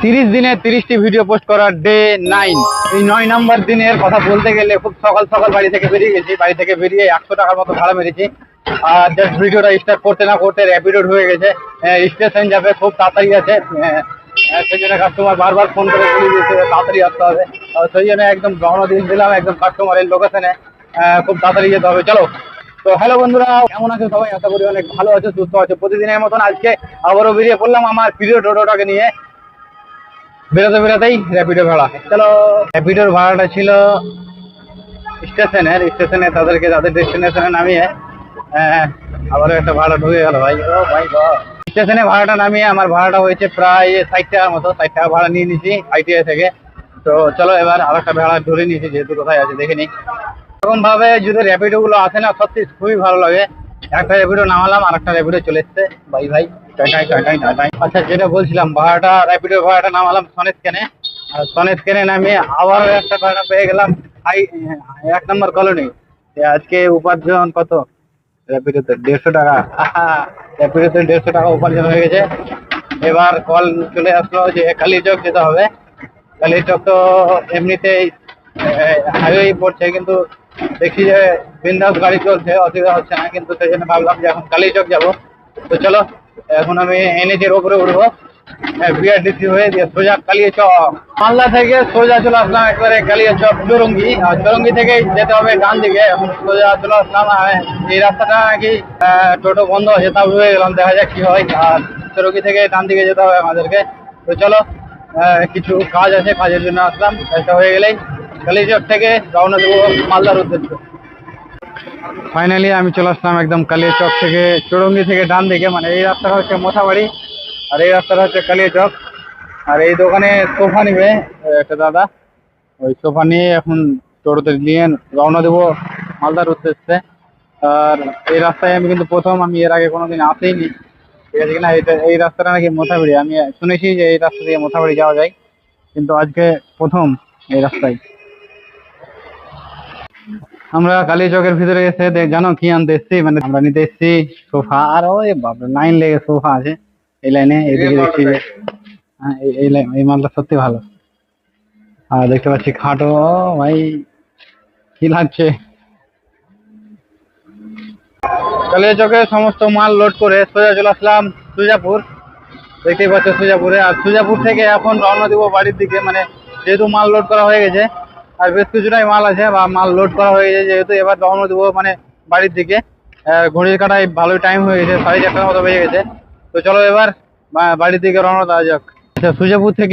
30 দিনে 30টি video post করার day 9। এই 9 নম্বর দিনের কথা বলতে গেলে খুব সকাল সকাল বাড়ি থেকে বেরিয়ে গেছি। বাড়ি থেকে বেরিয়ে 100 টাকার মতো ভাড়া মেরেছি। আর জাস্ট ভিডিওটা স্টার্ট করতে না করতে র্যাপিডো হয়ে গেছে। স্টেশন যাবে, খুব তাড়াতাড়ি আছে। সেই জন্য কাস্টমার বারবার ফোন করে বলে দিয়েছে তাড়াতাড়ি আসতে হবে। সেই জন্য একদম রওনা দিয়ে দিলাম একদম কাস্টমারের লোকেশনে। খুব তাড়াতাড়ি যেতে হবে, চলো। তো হ্যালো বন্ধুরা, কেমন আছো সবাই? আশা করি অনেক ভালো আছো, সুস্থ আছো। প্রতিদিনের মতন আজকে আবারও বেরিয়ে পড়লাম আমার প্রিয় টোটোটাকে নিয়ে। বেরোতে বেরোতেই র্যাপিডো ভাড়া, চলো। র্যাপিডোর ভাড়াটা ছিল স্টেশনে তাদেরকে তাদের ডেস্টিনেশনে নামিয়ে আবারও একটা ভাড়া ঢুকে গেল ভাই। ও ভাই গড, স্টেশনে ভাড়াটা নামিয়ে আমার ভাড়াটা হয়েছে প্রায় 60 টাকার মতো। 60 টাকা ভাড়া নিয়ে নিয়েছি আইটিআই থেকে। তো চলো এবার আর একটা ভাড়া ধরে নিয়েছি, যেহেতু কোথায় আছে দেখে নিই। এরকম ভাবে যদি র্যাপিডো গুলো আসে না, সত্যি খুবই ভালো লাগে। একটা র্যাপিডো নামালাম, আর একটা র্যাপিডো চলে এসছে। ভাই ভাই টাটাই টাটাই টাটাই। আচ্ছা, যেটা বলছিলাম, ভাড়াটা র্যাপিডোর ভাড়াটা নামালাম সনেটকেনে। আর সনেটকেনে নামিয়ে আবার একটা ভাড়া পেয়ে গেলাম 1 নম্বর কলোনি। আজকে উপার্জন কত র্যাপিডোতে? 150 টাকা। র্যাপিডোতে 150 টাকা উপার্জন হয়ে গেছে। এবার কল চলে আসলো যে কালীচক যেতে হবে। কালীচক তো এমনিতেই হাইওয়ে পড়ছে, কিন্তু দেখছি যে বিন্দাস গাড়ি চলছে, অসুবিধা হচ্ছে না। কিন্তু সেই জন্য ভাবলাম যে এখন কালীচক যাবো। তো চলো, এখন আমি এনএচের ওপরে উঠবো, বিআরডিসি হয়ে দিয়ে সোজা কালিয়াচক। মালদা থেকে সোজা চলে আসলাম একবারে কালিয়াচক চৌরঙ্গি। আর চৌরঙ্গি থেকে যেতে হবে ডান দিকে। এখন সোজা চলে আসলাম। এই রাস্তাটা নাকি টোটো বন্ধ আছে, তাও হয়ে গেলাম, দেখা যাক কি হয়। আর চৌরঙ্গি থেকে ডান দিকে যেতে হবে আমাদেরকে। তো চলো, কিছু কাজ আছে, কাজের জন্য আসলাম। কাজটা হয়ে গেলেই কালিয়াচক থেকে রওনা দেবো মালদার উদ্দেশ্যে। ফাইনালি আমি চলে আসলাম একদম কালিয়াচক থেকে, চৌরঙ্গি থেকে ডান দিকে। মানে এই রাস্তাটা হচ্ছে মোথাবাড়ি, আর এই রাস্তাটা হচ্ছে কালিয়াচক। আর এই দোকানে সোফা নিবে একটা দাদা। ওই সোফা নিয়ে এখন টোটোতে নিয়ে রওনা দেবো মালদার উদ্দেশ্যে। আর এই রাস্তায় আমি কিন্তু প্রথম, আমি এর আগে কোনোদিন আসিনি, ঠিক আছে কিনা। এই রাস্তাটা নাকি মোথাবাড়ি, আমি শুনেছি যে এই রাস্তা দিয়ে মোথাবাড়ি যাওয়া যায়, কিন্তু আজকে প্রথম এই রাস্তায়। আমরা কালীচকের ভিতরে এসে জানো কি আনতে এসছি? মানে আমরা নিতে এসছি সোফা। আর ওই বাবা, লাইন লেগে সোফা আছে এই লাইনে। এইদিকে দেখছি যে এই মালটা সত্যি ভালো। আর দেখতে পাচ্ছি খাটও, ভাই কি লাগছে। কালিয়াচকে সমস্ত মাল লোড করে সোজা চলে আসলাম সুজাপুর। দেখতেই পাচ্ছ সুজাপুরে। আর সুজাপুর থেকে এখন রওনা দিব বাড়ির দিকে। মানে যেহেতু মাল লোড করা হয়ে গেছে, আর বেশ কিছুটাই মাল আছে বা মাল লোড করা হয়ে গেছে, যেহেতু এবার রওনা দেবো মানে বাড়ির দিকে। ঘড়ির কাটায় ভালোই টাইম হয়ে গেছে, 4:30টার মতো বেজে গেছে। তো চলো এবার বাড়ির দিকে রওনা দেওয়া যাক। আচ্ছা, সুজাপুর থেকে